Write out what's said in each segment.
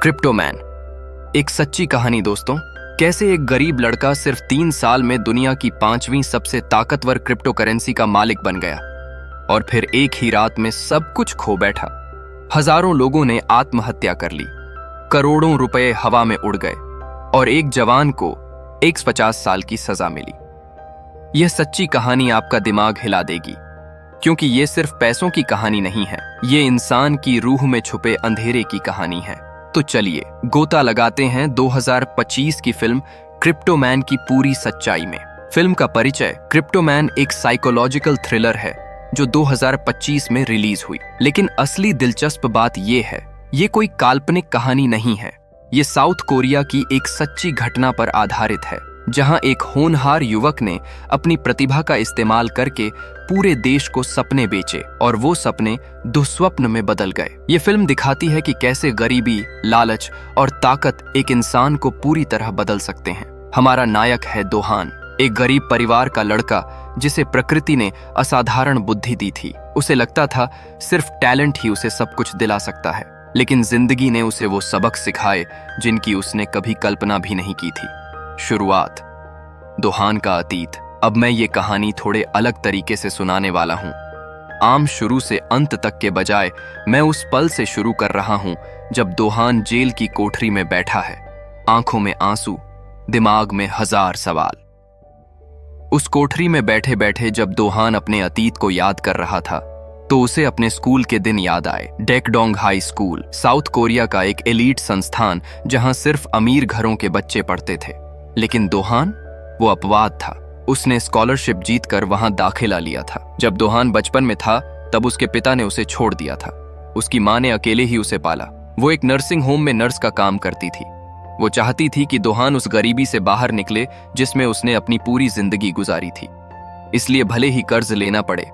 क्रिप्टोमैन, एक सच्ची कहानी दोस्तों। कैसे एक गरीब लड़का सिर्फ 3 साल में दुनिया की 5वीं सबसे ताकतवर क्रिप्टो करेंसी का मालिक बन गया और फिर एक ही रात में सब कुछ खो बैठा। हजारों लोगों ने आत्महत्या कर ली, करोड़ों रुपए हवा में उड़ गए और एक जवान को 150 साल की सजा मिली। यह सच्ची कहानी आपका दिमाग हिला देगी, क्योंकि ये सिर्फ पैसों की कहानी नहीं है, ये इंसान की रूह में छुपे अंधेरे की कहानी है। तो चलिए गोता लगाते हैं 2025 की फिल्म क्रिप्टोमैन की पूरी सच्चाई में। फिल्म का परिचय। क्रिप्टोमैन एक साइकोलॉजिकल थ्रिलर है जो 2025 में रिलीज हुई। लेकिन असली दिलचस्प बात यह है, ये कोई काल्पनिक कहानी नहीं है। ये साउथ कोरिया की एक सच्ची घटना पर आधारित है, जहां एक होनहार युवक ने अपनी प्रतिभा का इस्तेमाल करके पूरे देश को सपने बेचे और वो सपने दुस्वप्न में बदल गए। ये फिल्म दिखाती है कि कैसे गरीबी, लालच और ताकत एक इंसान को पूरी तरह बदल सकते हैं। हमारा नायक है दोहान, एक गरीब परिवार का लड़का जिसे प्रकृति ने असाधारण बुद्धि दी थी। उसे लगता था सिर्फ टैलेंट ही उसे सब कुछ दिला सकता है, लेकिन जिंदगी ने उसे वो सबक सिखाए जिनकी उसने कभी कल्पना भी नहीं की थी। शुरुआत। दोहान का अतीत। अब मैं ये कहानी थोड़े अलग तरीके से सुनाने वाला हूँ। आम शुरू से अंत तक के बजाय मैं उस पल से शुरू कर रहा हूँ जब दोहान जेल की कोठरी में बैठा है, आंखों में आंसू, दिमाग में हजार सवाल। उस कोठरी में बैठे बैठे जब दोहान अपने अतीत को याद कर रहा था, तो उसे अपने स्कूल के दिन याद आए। डेकडोंग हाई स्कूल, साउथ कोरिया का एक एलीट संस्थान जहां सिर्फ अमीर घरों के बच्चे पढ़ते थे। लेकिन दोहान वो अपवाद था। उसने स्कॉलरशिप जीतकर वहां दाखिला लिया था। जब दोहान बचपन में था तब उसके पिता ने उसे छोड़ दिया था। उसकी मां ने अकेले ही उसे पाला। वो एक नर्सिंग होम में नर्स का काम करती थी। वो चाहती थी कि दोहान उस गरीबी से बाहर निकले जिसमें उसने अपनी पूरी जिंदगी गुजारी थी। इसलिए भले ही कर्ज लेना पड़े,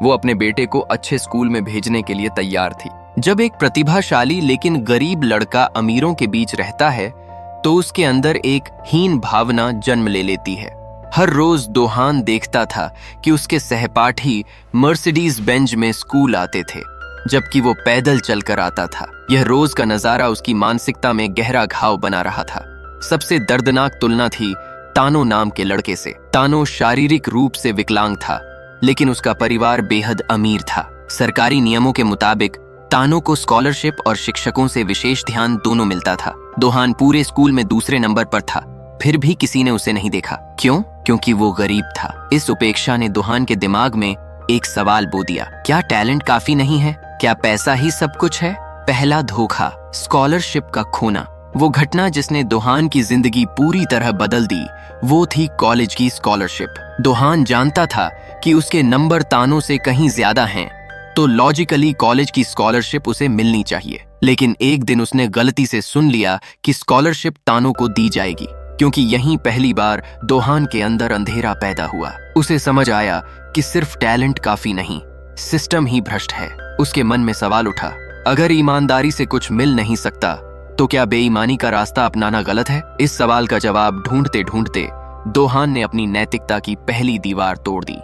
वो अपने बेटे को अच्छे स्कूल में भेजने के लिए तैयार थी। जब एक प्रतिभाशाली लेकिन गरीब लड़का अमीरों के बीच रहता है तो उसके अंदर एक हीन भावना जन्म ले लेती है। हर रोज दोहान देखता था कि उसके सहपाठी मर्सिडीज बेंज में स्कूल आते थे, जबकि वो पैदल चलकर आता था। यह रोज का नजारा उसकी मानसिकता में गहरा घाव बना रहा था। सबसे दर्दनाक तुलना थी तानो नाम के लड़के से। तानो शारीरिक रूप से विकलांग था, लेकिन उसका परिवार बेहद अमीर था। सरकारी नियमों के मुताबिक तानो को स्कॉलरशिप और शिक्षकों से विशेष ध्यान दोनों मिलता था। दोहान पूरे स्कूल में दूसरे नंबर पर था, फिर भी किसी ने उसे नहीं देखा। क्यों? क्योंकि वो गरीब था। इस उपेक्षा ने दोहान के दिमाग में एक सवाल बो दिया, क्या टैलेंट काफी नहीं है? क्या पैसा ही सब कुछ है? पहला धोखा, स्कॉलरशिप का खोना। वो घटना जिसने दोहान की जिंदगी पूरी तरह बदल दी, वो थी कॉलेज की स्कॉलरशिप। दोहान जानता था कि उसके नंबर तानो से कहीं ज्यादा हैं, तो लॉजिकली कॉलेज की स्कॉलरशिप उसे मिलनी चाहिए। लेकिन एक दिन उसने गलती से सुन लिया कि स्कॉलरशिप तानो को दी जाएगी, क्योंकि यहीं पहली बार दोहान के अंदर अंधेरा पैदा हुआ। उसे समझ आया कि सिर्फ टैलेंट काफी नहीं, सिस्टम ही भ्रष्ट है। उसके मन में सवाल उठा, अगर ईमानदारी से कुछ मिल नहीं सकता तो क्या बेईमानी का रास्ता अपनाना गलत है? इस सवाल का जवाब ढूंढते ढूंढते दोहान ने अपनी नैतिकता की पहली दीवार तोड़ दी।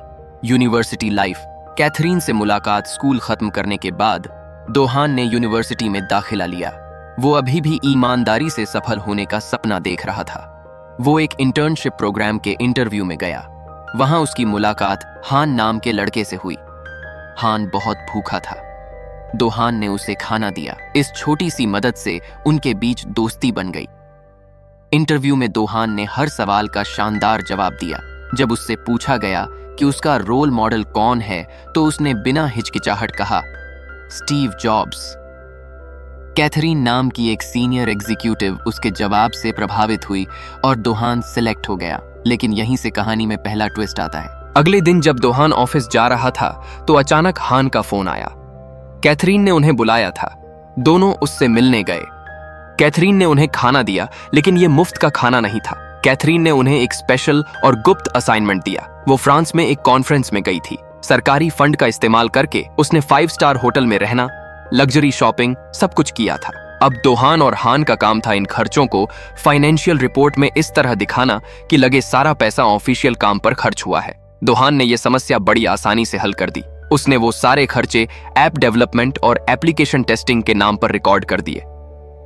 University life. कैथरीन से मुलाकात स्कूल खत्म करने के बाद दोहान ने यूनिवर्सिटी में दाखिला लिया। वो अभी भी ईमानदारी से सफल होने का सपना देख रहा था। वो एक इंटर्नशिप प्रोग्राम के इंटरव्यू में गया। वहां उसकी मुलाकात हान नाम के लड़के से हुई। हान बहुत भूखा था। दोहान ने उसे खाना दिया। इस छोटी सी मदद से उनके बीच दोस्ती बन गई। इंटरव्यू में दोहान ने हर सवाल का शानदार जवाब दिया। जब उससे पूछा गया कि उसका रोल मॉडल कौन है, तो उसने बिना हिचकिचाहट कहा, स्टीव जॉब्स। कैथरीन नाम की एक सीनियर एग्जीक्यूटिव उसके जवाब से प्रभावित हुई और दोहान सिलेक्ट हो गया। लेकिन यहीं से कहानी में पहला ट्विस्ट आता है। अगले दिन जब दोहान ऑफिस जा रहा था तो अचानक हान का फोन आया। कैथरीन ने उन्हें बुलाया था। दोनों उससे मिलने गए। कैथरीन ने उन्हें खाना दिया, लेकिन यह मुफ्त का खाना नहीं था। कैथरीन ने उन्हें एक स्पेशल और गुप्त असाइनमेंट दिया। वो फ्रांस में एक कॉन्फ्रेंस में गई थी। सरकारी फंड का इस्तेमाल करके उसने 5 स्टार होटल में रहना, लग्जरी शॉपिंग, सब कुछ किया था। अब दोहान और हान का काम था इन खर्चों को फाइनेंशियल रिपोर्ट में इस तरह दिखाना कि लगे सारा पैसा ऑफिशियल काम पर खर्च हुआ है। दोहान ने यह समस्या बड़ी आसानी से हल कर दी। उसने वो सारे खर्चे ऐप डेवलपमेंट और एप्लीकेशन टेस्टिंग के नाम पर रिकॉर्ड कर दिए।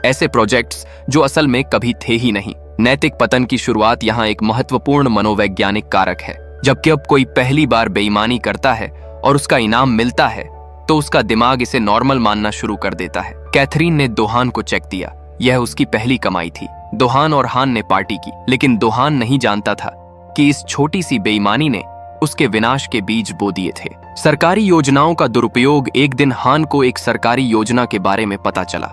ऐसे प्रोजेक्ट्स जो असल में कभी थे ही नहीं। नैतिक पतन की शुरुआत यहाँ एक महत्वपूर्ण मनोवैज्ञानिक कारक है। जबकि अब कोई पहली बार बेईमानी करता है और उसका इनाम मिलता है तो उसका दिमाग इसे नॉर्मल मानना शुरू कर देता है। कैथरीन ने दोहान को चेक दिया। यह उसकी पहली कमाई थी। दोहान और हान ने पार्टी की, लेकिन दोहान नहीं जानता था कि इस छोटी सी बेईमानी ने उसके विनाश के बीज बो दिए थे। सरकारी योजनाओं का दुरुपयोग। एक दिन हान को एक सरकारी योजना के बारे में पता चला।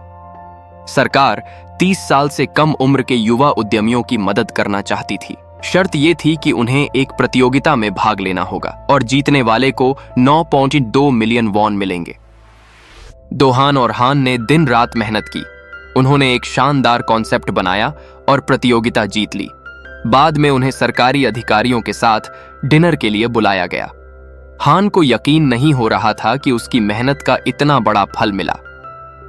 सरकार 30 साल से कम उम्र के युवा उद्यमियों की मदद करना चाहती थी। शर्त यह थी कि उन्हें एक प्रतियोगिता में भाग लेना होगा और जीतने वाले को 9.2 मिलियन वॉन मिलेंगे। दोहान और हान ने दिन रात मेहनत की। उन्होंने एक शानदार कॉन्सेप्ट बनाया और प्रतियोगिता जीत ली। बाद में उन्हें सरकारी अधिकारियों के साथ डिनर के लिए बुलाया गया। हान को यकीन नहीं हो रहा था कि उसकी मेहनत का इतना बड़ा फल मिला।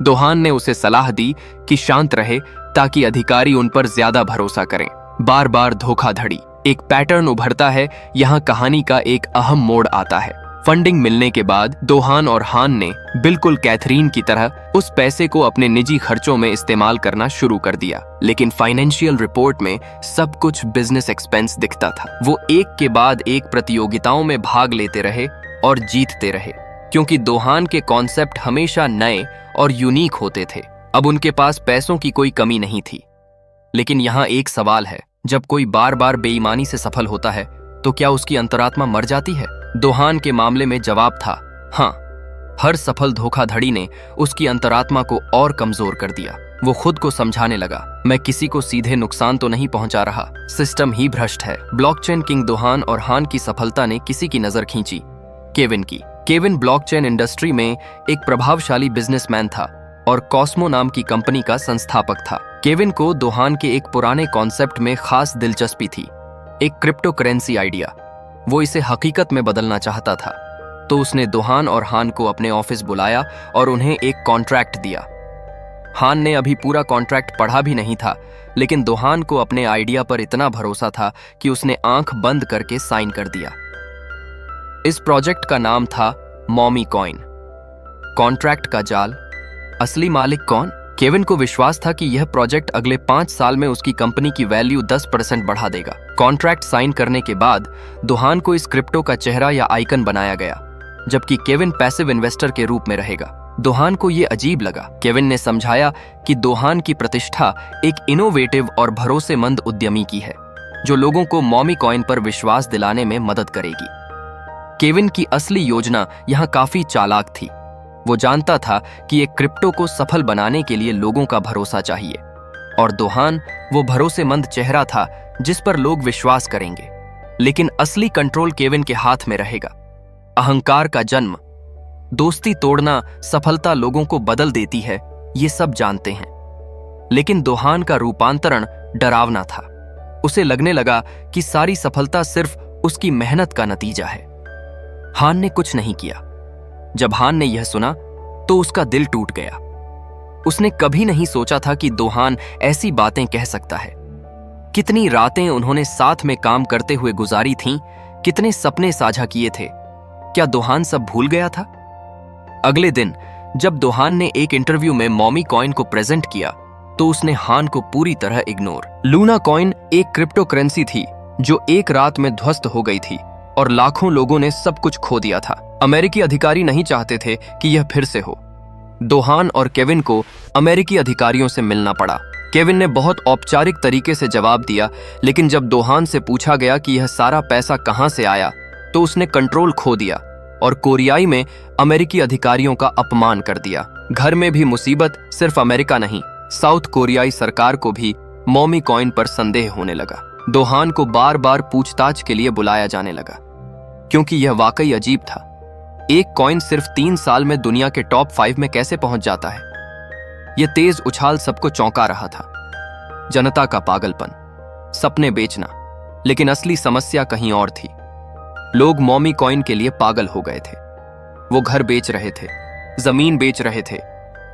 दोहान ने उसे सलाह दी कि शांत रहे ताकि अधिकारी उन पर ज्यादा भरोसा करें। बार बार धोखाधड़ी। एक पैटर्न उभरता है। यहाँ कहानी का एक अहम मोड़ आता है। फंडिंग मिलने के बाद दोहान और हान ने बिल्कुल कैथरीन की तरह उस पैसे को अपने निजी खर्चों में इस्तेमाल करना शुरू कर दिया। लेकिन फाइनेंशियल रिपोर्ट में सब कुछ बिजनेस एक्सपेंस दिखता था। वो एक के बाद एक प्रतियोगिताओं में भाग लेते रहे और जीतते रहे, क्योंकि दोहान के कॉन्सेप्ट हमेशा नए और यूनिक होते थे। अब उनके पास पैसों की कोई कमी नहीं थी। लेकिन यहाँ एक सवाल है, जब कोई बार बार बेईमानी से सफल होता है तो क्या उसकी अंतरात्मा मर जाती है? दोहान के मामले में जवाब था हाँ। हर सफल धोखाधड़ी ने उसकी अंतरात्मा को और कमजोर कर दिया। वो खुद को समझाने लगा, मैं किसी को सीधे नुकसान तो नहीं पहुंचा रहा, सिस्टम ही भ्रष्ट है। ब्लॉकचेन किंग दोहान और हान की सफलता ने किसी की नजर खींची, केविन की। केविन ब्लॉकचेन इंडस्ट्री में एक प्रभावशाली बिजनेसमैन था और कॉस्मो नाम की कंपनी का संस्थापक था। केविन को दोहान के एक पुराने कॉन्सेप्ट में खास दिलचस्पी थी, एक क्रिप्टो करेंसी आइडिया। वो इसे हकीकत में बदलना चाहता था। तो उसने दोहान और हान को अपने ऑफिस बुलाया और उन्हें एक कॉन्ट्रैक्ट दिया। हान ने अभी पूरा कॉन्ट्रैक्ट पढ़ा भी नहीं था, लेकिन दोहान को अपने आइडिया पर इतना भरोसा था कि उसने आंख बंद करके साइन कर दिया। इस प्रोजेक्ट का नाम था मॉमी कॉइन। कॉन्ट्रैक्ट का जाल, असली मालिक कौन? केविन को विश्वास था कि यह प्रोजेक्ट अगले 5 साल में उसकी कंपनी की वैल्यू 10% बढ़ा देगा। कॉन्ट्रैक्ट साइन करने के बाद दोहान को इस क्रिप्टो का चेहरा या आइकन बनाया गया, जबकि केविन पैसिव इन्वेस्टर के रूप में रहेगा। दोहान को यह अजीब लगा। केविन ने समझाया कि दोहान की प्रतिष्ठा एक इनोवेटिव और भरोसेमंद उद्यमी की है, जो लोगों को मॉमी कॉइन पर विश्वास दिलाने में मदद करेगी। केविन की असली योजना यहाँ काफी चालाक थी। वो जानता था कि एक क्रिप्टो को सफल बनाने के लिए लोगों का भरोसा चाहिए, और दोहान वो भरोसेमंद चेहरा था जिस पर लोग विश्वास करेंगे। लेकिन असली कंट्रोल केविन के हाथ में रहेगा। अहंकार का जन्म। दोस्ती तोड़ना सफलता लोगों को बदल देती है, ये सब जानते हैं। लेकिन दोहान का रूपांतरण डरावना था। उसे लगने लगा कि सारी सफलता सिर्फ उसकी मेहनत का नतीजा है। हान ने कुछ नहीं किया। जब हान ने यह सुना तो उसका दिल टूट गया। उसने कभी नहीं सोचा था कि दोहान ऐसी बातें कह सकता है। कितनी रातें उन्होंने साथ में काम करते हुए गुजारी थीं, कितने सपने साझा किए थे। क्या दोहान सब भूल गया था? अगले दिन जब दोहान ने एक इंटरव्यू में मॉमी कॉइन को प्रेजेंट किया तो उसने हान को पूरी तरह इग्नोर। लूना कॉइन एक क्रिप्टो करेंसी थी जो एक रात में ध्वस्त हो गई थी और लाखों लोगों ने सब कुछ खो दिया था। अमेरिकी अधिकारी नहीं चाहते थे कि यह फिर से हो। दोहान और केविन को अमेरिकी अधिकारियों से मिलना पड़ा। केविन ने बहुत औपचारिक तरीके से जवाब दिया, लेकिन जब दोहान से पूछा गया कि यह सारा पैसा कहां से आया तो उसने कंट्रोल खो दिया और कोरियाई में अमेरिकी अधिकारियों का अपमान कर दिया। घर में भी मुसीबत। सिर्फ अमेरिका नहीं, साउथ कोरियाई सरकार को भी मॉमी कॉइन पर संदेह होने लगा। दोहान को बार बार पूछताछ के लिए बुलाया जाने लगा, क्योंकि यह वाकई अजीब था। एक कॉइन सिर्फ 3 साल में दुनिया के टॉप 5 में कैसे पहुंच जाता है? यह तेज उछाल सबको चौंका रहा था। जनता का पागलपन, सपने बेचना। लेकिन असली समस्या कहीं और थी। लोग मॉमी कॉइन के लिए पागल हो गए थे। वो घर बेच रहे थे, जमीन बेच रहे थे,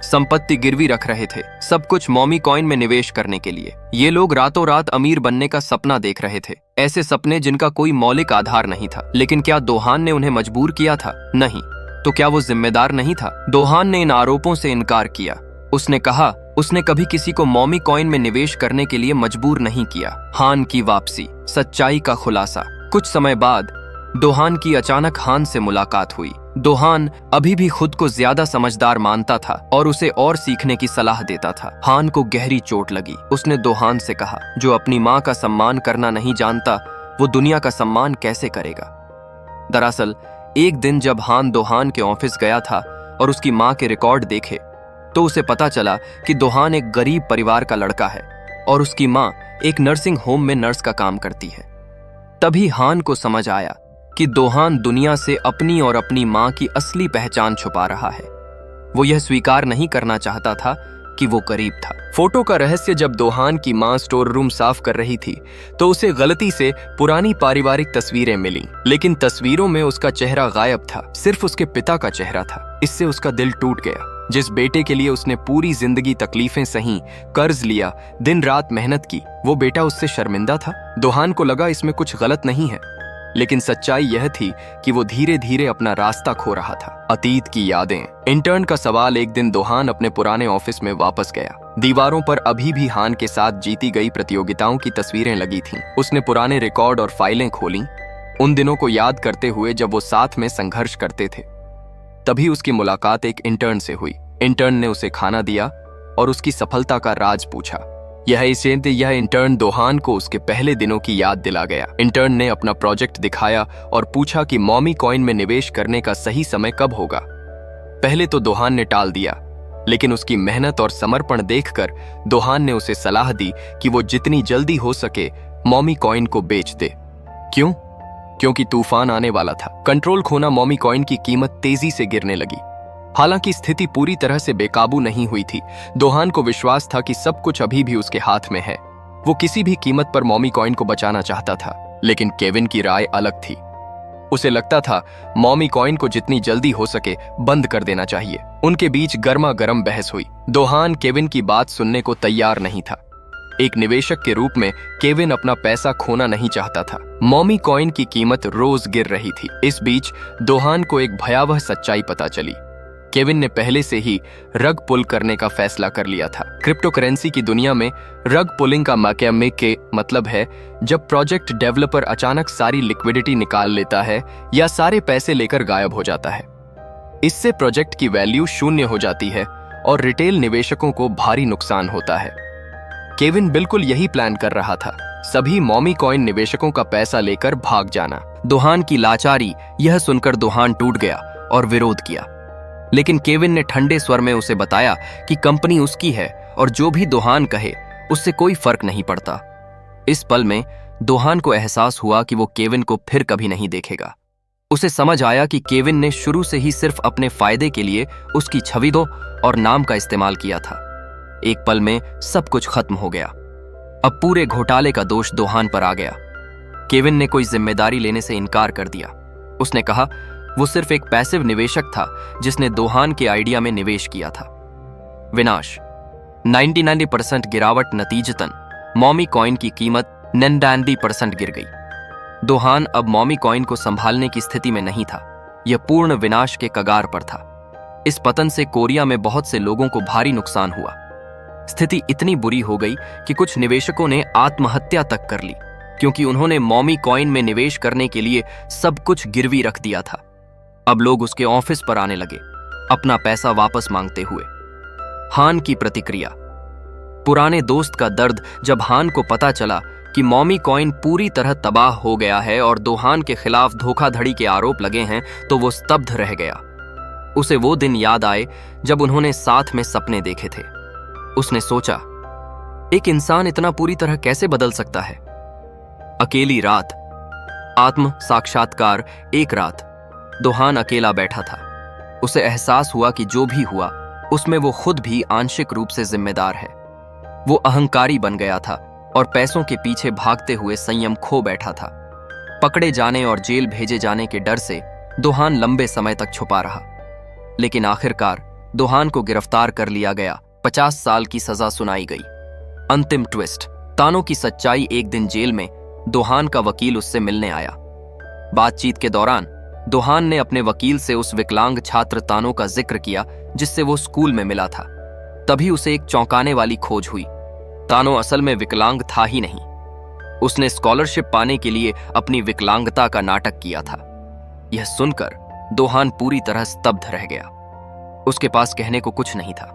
संपत्ति गिरवी रख रहे थे, सब कुछ मॉमी कॉइन में निवेश करने के लिए। ये लोग रातों रात अमीर बनने का सपना देख रहे थे, ऐसे सपने जिनका कोई मौलिक आधार नहीं था। लेकिन क्या दोहान ने उन्हें मजबूर किया था? नहीं। तो क्या वो जिम्मेदार नहीं था? दोहान ने इन आरोपों से इनकार किया। उसने कहा, उसने कभी किसी को मॉमी कॉइन में निवेश करने के लिए मजबूर नहीं किया। हान की वापसी, सच्चाई का खुलासा। कुछ समय बाद दोहान की अचानक हान से मुलाकात हुई। दोहान अभी भी खुद को ज्यादा समझदार मानता था और उसे और सीखने की सलाह देता था। हान को गहरी चोट लगी। उसने दोहान से कहा, जो अपनी माँ का सम्मान करना नहीं जानता वो दुनिया का सम्मान कैसे करेगा। दरअसल एक दिन जब हान दोहान के ऑफिस गया था और उसकी माँ के रिकॉर्ड देखे तो उसे पता चला कि दोहान एक गरीब परिवार का लड़का है और उसकी माँ एक नर्सिंग होम में नर्स का काम करती है। तभी हान को समझ आया कि दोहान दुनिया से अपनी और अपनी माँ की असली पहचान छुपा रहा है। वो यह स्वीकार नहीं करना चाहता था कि वो गरीब था। फोटो का रहस्य, जब दोहान की माँ स्टोर रूम साफ कर रही थी तो उसे गलती से पुरानी पारिवारिक तस्वीरें मिली, लेकिन तस्वीरों में उसका चेहरा गायब था, सिर्फ उसके पिता का चेहरा था। इससे उसका दिल टूट गया। जिस बेटे के लिए उसने पूरी जिंदगी तकलीफें सही, कर्ज लिया, दिन रात मेहनत की, वो बेटा उससे शर्मिंदा था। दोहान को लगा इसमें कुछ गलत नहीं है, लेकिन सच्चाई यह थी कि वो धीरे धीरे अपना रास्ता खो रहा था। अतीत की यादें। इंटर्न का सवाल। एक दिन दोहान अपने पुराने ऑफिस में वापस गया। दीवारों पर अभी भी हान के साथ जीती गई प्रतियोगिताओं की तस्वीरें लगी थीं। उसने पुराने रिकॉर्ड और फाइलें खोलीं, उन दिनों को याद करते हुए जब वो साथ में संघर्ष करते थे। तभी उसकी मुलाकात एक इंटर्न से हुई। इंटर्न ने उसे खाना दिया और उसकी सफलता का राज पूछा। यह इंटर्न दोहान को उसके पहले दिनों की याद दिला गया। इंटर्न ने अपना प्रोजेक्ट दिखाया और पूछा कि मॉमी कॉइन में निवेश करने का सही समय कब होगा। पहले तो दोहान ने टाल दिया, लेकिन उसकी मेहनत और समर्पण देखकर दोहान ने उसे सलाह दी कि वो जितनी जल्दी हो सके मॉमी कॉइन को बेच दे। क्यों? क्योंकि तूफान आने वाला था। कंट्रोल खोना। मॉमी कॉइन की कीमत तेजी से गिरने लगी। हालांकि स्थिति पूरी तरह से बेकाबू नहीं हुई थी। दोहान को विश्वास था कि सब कुछ अभी भी उसके हाथ में है। वो किसी भी कीमत पर मॉमी कॉइन को बचाना चाहता था, लेकिन केविन की राय अलग थी। उसे लगता था मॉमी कॉइन को जितनी जल्दी हो सके बंद कर देना चाहिए। उनके बीच गर्मा गर्म बहस हुई। दोहान केविन की बात सुनने को तैयार नहीं था। एक निवेशक के रूप में केविन अपना पैसा खोना नहीं चाहता था। मॉमी कॉइन की कीमत रोज गिर रही थी। इस बीच दोहान को एक भयावह सच्चाई पता चली। केविन ने पहले से ही रग पुल करने का फैसला कर लिया था। क्रिप्टो करेंसी की दुनिया में रग पुलिंग का मतलब है जब प्रोजेक्ट डेवलपर अचानक सारी लिक्विडिटी निकाल लेता है या सारे पैसे लेकर गायब हो जाता है। इससे प्रोजेक्ट की वैल्यू शून्य हो जाती है और रिटेल निवेशकों को भारी नुकसान होता है। केविन बिल्कुल यही प्लान कर रहा था, सभी मॉमी कॉइन निवेशकों का पैसा लेकर भाग जाना। दोहान की लाचारी। यह सुनकर दोहान टूट गया और विरोध किया, लेकिन केविन ने ठंडे स्वर में उसे बताया कि कंपनी उसकी है और जो भी दोहान कहे उससे कोई फर्क नहीं पड़ता। इस पल में दोहान को एहसास हुआ कि वो केविन को फिर कभी नहीं देखेगा। उसे समझ आया कि केविन ने शुरू से ही सिर्फ अपने फायदे के लिए उसकी छवि और नाम का इस्तेमाल किया था। एक पल में सब कुछ खत्म हो गया। अब पूरे घोटाले का दोष दोहान पर आ गया। केविन ने कोई जिम्मेदारी लेने से इनकार कर दिया। उसने कहा वो सिर्फ एक पैसिव निवेशक था जिसने दोहान के आइडिया में निवेश किया था। विनाश। 99% गिरावट। नतीजतन मॉमी कॉइन की कीमत 99% गिर गई। दोहान अब मॉमी कॉइन को संभालने की स्थिति में नहीं था। यह पूर्ण विनाश के कगार पर था। इस पतन से कोरिया में बहुत से लोगों को भारी नुकसान हुआ। स्थिति इतनी बुरी हो गई कि कुछ निवेशकों ने आत्महत्या तक कर ली, क्योंकि उन्होंने मॉमी कॉइन में निवेश करने के लिए सब कुछ गिरवी रख दिया था। अब लोग उसके ऑफिस पर आने लगे, अपना पैसा वापस मांगते हुए। हान की प्रतिक्रिया। पुराने दोस्त का दर्द। जब हान को पता चला कि मॉमी कॉइन पूरी तरह तबाह हो गया है और दोहान के खिलाफ धोखाधड़ी के आरोप लगे हैं, तो वो स्तब्ध रह गया। उसे वो दिन याद आए जब उन्होंने साथ में सपने देखे थे। उसने सोचा, एक इंसान इतना पूरी तरह कैसे बदल सकता है। अकेली रात। आत्म साक्षात्कार। एक रात दोहान अकेला बैठा था। उसे एहसास हुआ कि जो भी हुआ उसमें वो खुद भी आंशिक रूप से जिम्मेदार है। वो अहंकारी बन गया था और पैसों के पीछे भागते हुए संयम खो बैठा था। पकड़े जाने और जेल भेजे जाने के डर से दोहान लंबे समय तक छुपा रहा, लेकिन आखिरकार दोहान को गिरफ्तार कर लिया गया। 50 साल की सजा सुनाई गई। अंतिम ट्विस्ट। तानो की सच्चाई। एक दिन जेल में दोहान का वकील उससे मिलने आया। बातचीत के दौरान दोहान ने अपने वकील से उस विकलांग छात्र तानो का जिक्र किया जिससे वो स्कूल में मिला था। तभी उसे एक चौंकाने वाली खोज हुई। तानो असल में विकलांग था ही नहीं। उसने स्कॉलरशिप पाने के लिए अपनी विकलांगता का नाटक किया था। यह सुनकर दोहान पूरी तरह स्तब्ध रह गया। उसके पास कहने को कुछ नहीं था।